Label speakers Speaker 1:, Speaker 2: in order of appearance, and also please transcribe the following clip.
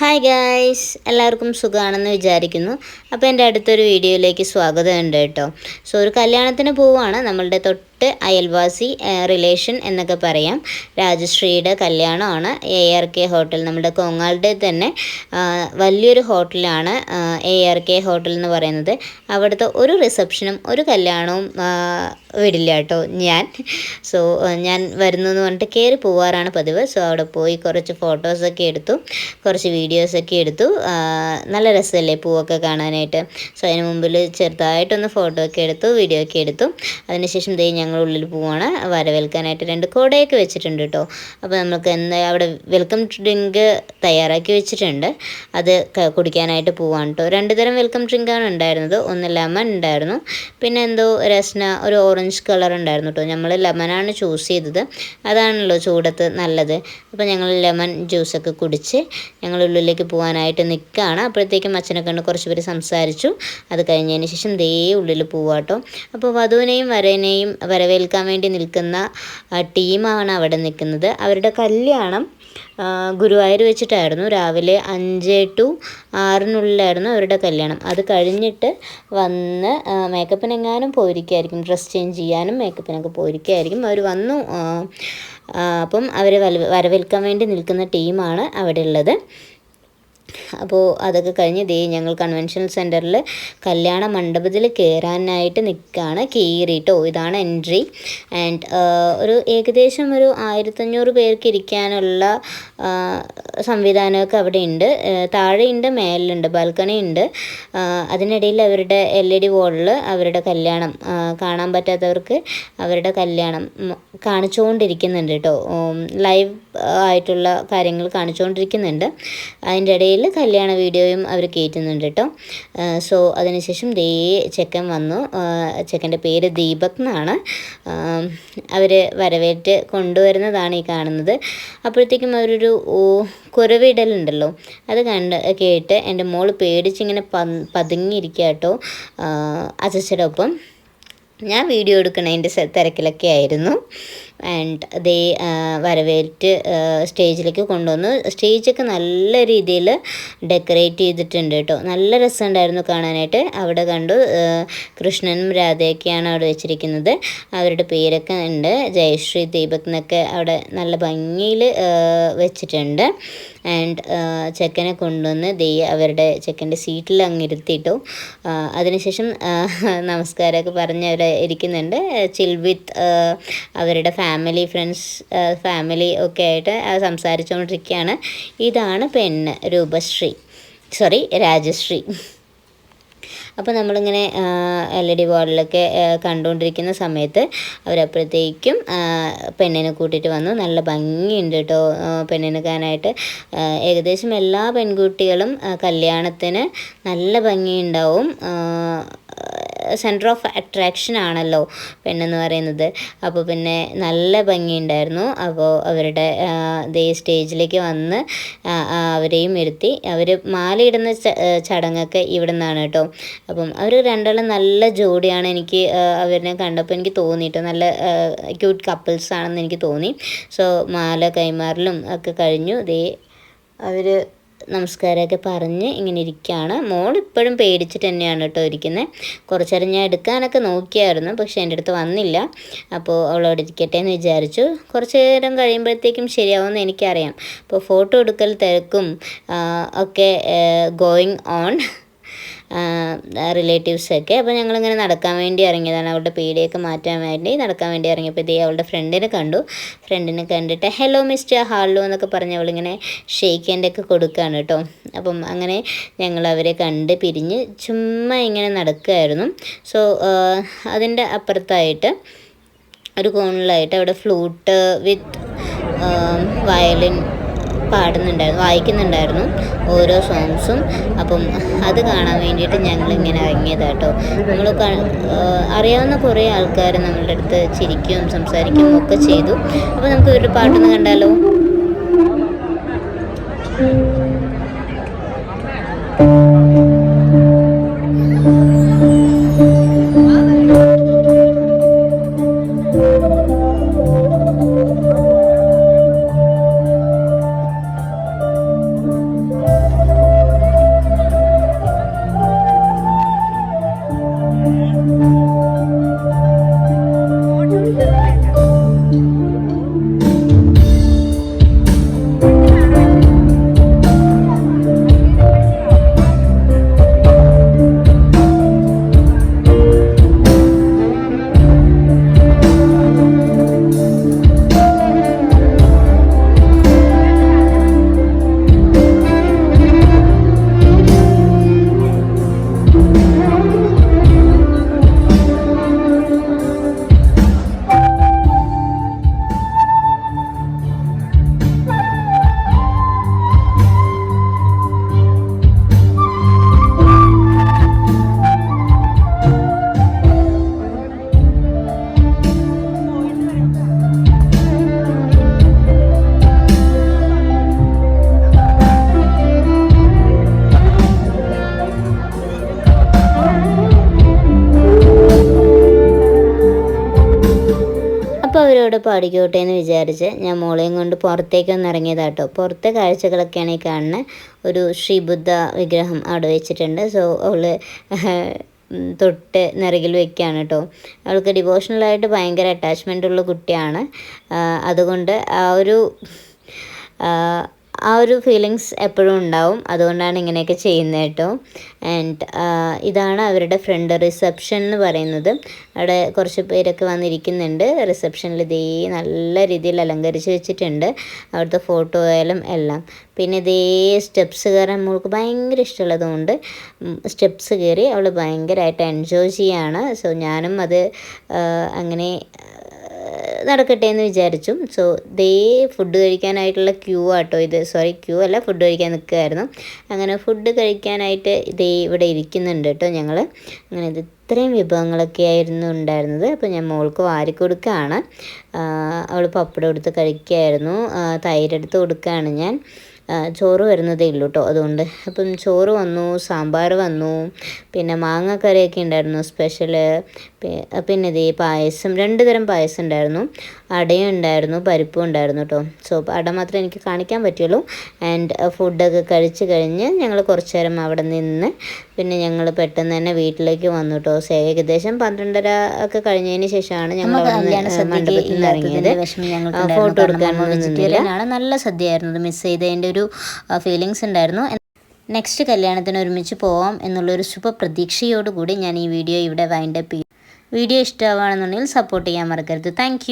Speaker 1: Hi guys, എല്ലാവർക്കും സുഖമാണെന്ന് വിചാരിക്കുന്നു. അപ്പോൾ എൻ്റെ അടുത്തൊരു വീഡിയോയിലേക്ക് സ്വാഗതമുണ്ട് കേട്ടോ. സോ ഒരു കല്യാണത്തിന് പോവുകയാണ്. നമ്മളുടെ തൊട്ട് അയൽവാസി റിലേഷൻ എന്നൊക്കെ പറയാം. രാജശ്രീയുടെ കല്യാണമാണ്. ARK ഹോട്ടൽ, നമ്മുടെ കോങ്ങാളുടെ തന്നെ വലിയൊരു ഹോട്ടലാണ് ARK ഹോട്ടൽ എന്ന് പറയുന്നത്. അവിടുത്തെ ഒരു റിസപ്ഷനും ഒരു കല്യാണവും വിടില്ല കേട്ടോ സോ ഞാൻ വരുന്നു എന്ന് പറഞ്ഞിട്ട് കയറി പോവാറാണ് പതിവ്. സോ അവിടെ പോയി കുറച്ച് ഫോട്ടോസൊക്കെ എടുത്തു, കുറച്ച് വീഡിയോസൊക്കെ എടുത്തു. നല്ല രസമല്ലേ പൂവൊക്കെ കാണാനായിട്ട്. സോ അതിന് മുമ്പിൽ ചെറുതായിട്ടൊന്ന് ഫോട്ടോ ഒക്കെ എടുത്തു, വീഡിയോ ഒക്കെ എടുത്തു. അതിനുശേഷം ഞങ്ങൾ ഉള്ളിൽ പോവാണ്. വരവേൽക്കാനായിട്ട് 2 കോടയൊക്കെ വെച്ചിട്ടുണ്ട് കേട്ടോ. അപ്പോൾ നമുക്ക് അവിടെ വെൽക്കം ഡ്രിങ്ക് തയ്യാറാക്കി വെച്ചിട്ടുണ്ട്. അത് കുടിക്കാനായിട്ട് പോവാണ് കേട്ടോ. 2 തരം വെൽക്കം ഡ്രിങ്കാണ് ഉണ്ടായിരുന്നത്. ഒന്ന് ലെമൺ ഉണ്ടായിരുന്നു, പിന്നെ എന്തോ രസ്ന, ഒരു ഓറഞ്ച് കളർ ഉണ്ടായിരുന്നു കേട്ടോ. നമ്മൾ ലെമണാണ് ചൂസ് ചെയ്തത്, അതാണല്ലോ ചൂടത്ത് നല്ലത്. അപ്പോൾ ഞങ്ങൾ ലെമൺ ജ്യൂസൊക്കെ കുടിച്ച് ഞങ്ങൾ ഉള്ളിലേക്ക് പോകാനായിട്ട് നിൽക്കുകയാണ്. അപ്പോഴത്തേക്കും അച്ഛനെ കണ്ട് കുറച്ച് പേര് സംസാരിച്ചു. അത് കഴിഞ്ഞതിന് ശേഷം ഉള്ളിൽ പോവാട്ടോ. അപ്പോൾ വധുവിനെയും വരനെയും വരവേൽക്കാൻ വേണ്ടി നിൽക്കുന്ന ടീമാണ് അവിടെ നിൽക്കുന്നത്. അവരുടെ കല്യാണം ഗുരുവായൂർ വെച്ചിട്ടായിരുന്നു. രാവിലെ 5 to 6 അവരുടെ കല്യാണം. അത് കഴിഞ്ഞിട്ട് വന്ന് മേക്കപ്പിനെങ്ങാനും പോയിരിക്കുകയായിരിക്കും, ഡ്രസ്സ് ചേഞ്ച് ചെയ്യാനും മേക്കപ്പിനൊക്കെ പോയിരിക്കുകയായിരിക്കും. അവർ വന്നു. അപ്പം അവരെ വരവേൽക്കാൻ വേണ്ടി നിൽക്കുന്ന ടീമാണ് അവിടെ ഉള്ളത്. അപ്പോൾ അതൊക്കെ കഴിഞ്ഞ് ഞങ്ങൾ കൺവെൻഷൻ സെൻറ്ററിൽ കല്യാണ മണ്ഡപത്തിൽ കയറാനായിട്ട് നിൽക്കുകയാണ്. കയറിയിട്ടോ, ഇതാണ് എൻട്രി. ആൻഡ് ഒരു ഏകദേശം ഒരു 1500 പേർക്ക് ഇരിക്കാനുള്ള സംവിധാനമൊക്കെ അവിടെ ഉണ്ട്. താഴെയുണ്ട്, മേലുണ്ട്, ബാൽക്കണി ഉണ്ട്. അതിനിടയിൽ അവരുടെ LED വാളിൽ അവരുടെ കല്യാണം കാണാൻ പറ്റാത്തവർക്ക് അവരുടെ കല്യാണം കാണിച്ചുകൊണ്ടിരിക്കുന്നുണ്ട് കേട്ടോ. ലൈവ് ആയിട്ടുള്ള കാര്യങ്ങൾ കാണിച്ചുകൊണ്ടിരിക്കുന്നുണ്ട്. അതിൻ്റെ ഇടയിൽ കല്യാണ വീഡിയോയും അവർ കയറ്റുന്നുണ്ട് കേട്ടോ. സോ അതിനുശേഷം ചെക്കൻ വന്നു. ചെക്കൻ്റെ പേര് ദീപക് എന്നാണ്. അവർ വരവേറ്റ് കൊണ്ടുവരുന്നതാണ് ഈ കാണുന്നത്. അപ്പോഴത്തേക്കും അവരൊരു കുരവിടലുണ്ടല്ലോ, അത് കേട്ട് എൻ്റെ മോൾ പേടിച്ചിങ്ങനെ പതുങ്ങിയിരിക്കുക കേട്ടോ അച്ചച്ചയുടെ ഒപ്പം. ഞാൻ വീഡിയോ എടുക്കണതിൻ്റെ തിരക്കിലൊക്കെ ആയിരുന്നു. ആൻഡ് വരവേറ്റ് സ്റ്റേജിലേക്ക് കൊണ്ടുവന്നു. സ്റ്റേജൊക്കെ നല്ല രീതിയിൽ ഡെക്കറേറ്റ് ചെയ്തിട്ടുണ്ട് കേട്ടോ. നല്ല രസമുണ്ടായിരുന്നു കാണാനായിട്ട്. അവിടെ കണ്ടു കൃഷ്ണനും രാധയൊക്കെയാണ് അവിടെ വെച്ചിരിക്കുന്നത്. അവരുടെ പേരൊക്കെ ഉണ്ട്, ജയശ്രീ, ദീപക് എന്നൊക്കെ അവിടെ നല്ല ഭംഗിയിൽ വെച്ചിട്ടുണ്ട്. ആൻഡ് ചെക്കനെ കൊണ്ടുവന്ന് അവരുടെ ചെക്കൻ്റെ സീറ്റിൽ അങ്ങ് ഇരുത്തിയിട്ടു. അതിനുശേഷം നമസ്കാരമൊക്കെ പറഞ്ഞ് അവിടെ ഇരിക്കുന്നുണ്ട്. ചിൽ വിത്ത് അവരുടെ ഫാമിലി, ഫ്രണ്ട്സ്, ഫാമിലി ഒക്കെ ആയിട്ട് സംസാരിച്ചുകൊണ്ടിരിക്കുകയാണ്. ഇതാണ് പെണ്ണ്, രാജശ്രീ. അപ്പോൾ നമ്മളിങ്ങനെ LED വാളിലൊക്കെ കണ്ടുകൊണ്ടിരിക്കുന്ന സമയത്ത് അവരപ്പോഴത്തേക്കും പെണ്ണിനെ കൂട്ടിയിട്ട് വന്നു. നല്ല ഭംഗിയുണ്ട് കേട്ടോ പെണ്ണിനെ കാണാനായിട്ട്. ഏകദേശം എല്ലാ പെൺകുട്ടികളും കല്യാണത്തിന് നല്ല ഭംഗിയുണ്ടാവും. സെൻറ്റർ ഓഫ് അട്രാക്ഷൻ ആണല്ലോ പെണ്ണെന്ന് പറയുന്നത്. അപ്പോൾ പിന്നെ നല്ല ഭംഗിയുണ്ടായിരുന്നു. അപ്പോൾ അവരുടെ സ്റ്റേജിലേക്ക് വന്ന് അവരെയും ഇരുത്തി. അവർ മാലയിടുന്ന ചടങ്ങൊക്കെ ഇവിടെ നിന്നാണ് കേട്ടോ. അപ്പം അവർ രണ്ടാളും നല്ല ജോഡിയാണ്. എനിക്ക് അവരെ കണ്ടപ്പോൾ എനിക്ക് തോന്നിയിട്ട് നല്ല ക്യൂട്ട് കപ്പിൾസ് ആണെന്ന് എനിക്ക് തോന്നി. സോ മാല കൈമാറലും ഒക്കെ കഴിഞ്ഞു. അവർ നമസ്കാരമൊക്കെ പറഞ്ഞ് ഇങ്ങനെ ഇരിക്കുകയാണ്. മോൾ ഇപ്പോഴും പേടിച്ചിട്ട് തന്നെയാണ് കേട്ടോ ഇരിക്കുന്നത്. കുറച്ച് നേരം ഞാൻ എടുക്കാനൊക്കെ നോക്കിയായിരുന്നു, പക്ഷേ എൻ്റെ അടുത്ത് വന്നില്ല. അപ്പോൾ അവളോട് ഇരിക്കട്ടെ എന്ന് വിചാരിച്ചു. കുറച്ച് നേരം കഴിയുമ്പോഴത്തേക്കും ശരിയാവുമെന്ന് എനിക്കറിയാം. അപ്പോൾ ഫോട്ടോ എടുക്കൽ തിരക്കും ഒക്കെ ഗോയിങ് ഓൺ റിലേറ്റീവ്സൊക്കെ. അപ്പോൾ ഞങ്ങളിങ്ങനെ നടക്കാൻ വേണ്ടി ഇറങ്ങിയതാണ്. അവളുടെ പേടിയൊക്കെ മാറ്റാൻ വേണ്ടി നടക്കാൻ വേണ്ടി ഇറങ്ങിയപ്പോൾ അവളുടെ ഫ്രണ്ടിനെ കണ്ടു. ഫ്രണ്ടിനെ കണ്ടിട്ട് ഹലോ മിസ്റ്റർ ഹാലോ എന്നൊക്കെ പറഞ്ഞ് അവളിങ്ങനെ ഷെയ്ക്ക് ഹാൻഡൊക്കെ കൊടുക്കുകയാണ് കേട്ടോ. അപ്പം അങ്ങനെ ഞങ്ങൾ അവരെ കണ്ട് പിരിഞ്ഞ് ചുമ്മാ ഇങ്ങനെ നടക്കുകയായിരുന്നു. സോ അതിൻ്റെ അപ്പുറത്തായിട്ട് ഒരു കോണിലായിട്ട് അവിടെ ഫ്ലൂട്ട് വിത്ത് വയലിൻ വായിക്കുന്നുണ്ടായിരുന്നു ഓരോ സോങ്സും. അപ്പം അത് കാണാൻ വേണ്ടിയിട്ട് ഞങ്ങളിങ്ങനെ ഇറങ്ങിയതാട്ടോ. നമ്മൾ അറിയാവുന്ന കുറേ ആൾക്കാർ നമ്മളുടെ അടുത്ത് ചിരിക്കുകയും സംസാരിക്കുകയും ഒക്കെ ചെയ്തു. അപ്പോൾ നമുക്ക് ഇവരുടെ പാട്ടൊന്ന് കണ്ടാലോ. അവിടെ പാടിക്കോട്ടെ എന്ന് വിചാരിച്ച് ഞാൻ മോളെയും കൊണ്ട് പുറത്തേക്കൊന്ന് ഇറങ്ങിയതാട്ടോ. പുറത്തെ കാഴ്ചകളൊക്കെയാണ് ഈ കാണുന്നത്. ഒരു ശ്രീബുദ്ധ വിഗ്രഹം അവിടെ വെച്ചിട്ടുണ്ട്. സോ അവൾ തൊട്ട് നിറകിൽ വെക്കുകയാണ് കേട്ടോ. അവൾക്ക് ഡിവോഷണലായിട്ട് ഭയങ്കര അറ്റാച്ച്മെൻ്റ് ഉള്ള കുട്ടിയാണ്. അതുകൊണ്ട് ആ ഒരു ഫീലിങ്സ് എപ്പോഴും ഉണ്ടാവും. അതുകൊണ്ടാണ് ഇങ്ങനെയൊക്കെ ചെയ്യുന്നത് കേട്ടോ. ആൻഡ് ഇതാണ് അവരുടെ ഫ്രണ്ട് റിസപ്ഷൻ എന്ന് പറയുന്നത്. അവിടെ കുറച്ച് പേരൊക്കെ വന്നിരിക്കുന്നുണ്ട്. റിസപ്ഷനിൽ ഇതേ നല്ല രീതിയിൽ അലങ്കരിച്ച് വെച്ചിട്ടുണ്ട്. അവിടുത്തെ ഫോട്ടോ ആയാലും എല്ലാം. പിന്നെ ഇതേ സ്റ്റെപ്സ് കയറാൻ മോൾക്ക് ഭയങ്കര ഇഷ്ടമുള്ളതുകൊണ്ട് സ്റ്റെപ്സ് കയറി അവൾ ഭയങ്കരമായിട്ട് എൻജോയ് ചെയ്യാണ്. സോ ഞാനും അത് അങ്ങനെ നടക്കട്ടെ എന്ന് വിചാരിച്ചു. സോ ദേ ഫുഡ് കഴിക്കാനായിട്ടുള്ള ക്യൂ ആട്ടോ ഇത്. ക്യൂ അല്ല, ഫുഡ് കഴിക്കാൻ നിൽക്കുമായിരുന്നു. അങ്ങനെ ഫുഡ് കഴിക്കാനായിട്ട് ഇതേ ഇവിടെ ഇരിക്കുന്നുണ്ട് കേട്ടോ ഞങ്ങൾ. അങ്ങനെ ഇത് ഇത്രയും വിഭവങ്ങളൊക്കെ ആയിരുന്നു ഉണ്ടായിരുന്നത്. അപ്പോൾ ഞാൻ മോൾക്ക് വാരി കൊടുക്കുകയാണ്. അവൾ പപ്പടം എടുത്ത് കഴിക്കുകയായിരുന്നു. തൈരെടുത്ത് കൊടുക്കുകയാണ് ഞാൻ. ചോറ് വരുന്നതേ ഉള്ളൂ കേട്ടോ, അതുകൊണ്ട്. അപ്പം ചോറ് വന്നു, സാമ്പാർ വന്നു, പിന്നെ മാങ്ങക്കറിയൊക്കെ ഉണ്ടായിരുന്നു സ്പെഷ്യൽ. പിന്നെ ഇതേ പായസം, 2 തരം പായസം ഉണ്ടായിരുന്നു. അടയും ഉണ്ടായിരുന്നു, പരിപ്പും ഉണ്ടായിരുന്നു കേട്ടോ. സോ അട മാത്രമേ എനിക്ക് കാണിക്കാൻ പറ്റുള്ളൂ. ആൻഡ് ഫുഡൊക്കെ കഴിച്ച് കഴിഞ്ഞ് ഞങ്ങൾ കുറച്ച് നേരം അവിടെ നിന്ന് പിന്നെ ഞങ്ങൾ പെട്ടെന്ന് തന്നെ വീട്ടിലേക്ക് വന്നു കേട്ടോ. ഏകദേശം 12:30 ഒക്കെ കഴിഞ്ഞതിന് ശേഷമാണ് ഞങ്ങൾ മണ്ഡപത്തിൽ നിന്ന് ഇറങ്ങിയത്. ഫോട്ടോ എടുക്കാനൊന്നും നിന്നില്ല. നല്ല സദ്യയായിരുന്നു. മിസ് ചെയ്തതിൻ്റെ ഒരു ഫീലിങ്സ് ഉണ്ടായിരുന്നു. നെക്സ്റ്റ് കല്യാണത്തിന് ഒരുമിച്ച് പോവാം എന്നുള്ളൊരു ശുഭപ്രതീക്ഷയോടുകൂടി ഞാൻ ഈ വീഡിയോ ഇവിടെ വൈൻഡപ്പ് ചെയ്യും. വീഡിയോ ഇഷ്ടമാവുകയാണെന്നുണ്ടെങ്കിൽ സപ്പോർട്ട് ചെയ്യാൻ മറക്കരുത്. താങ്ക്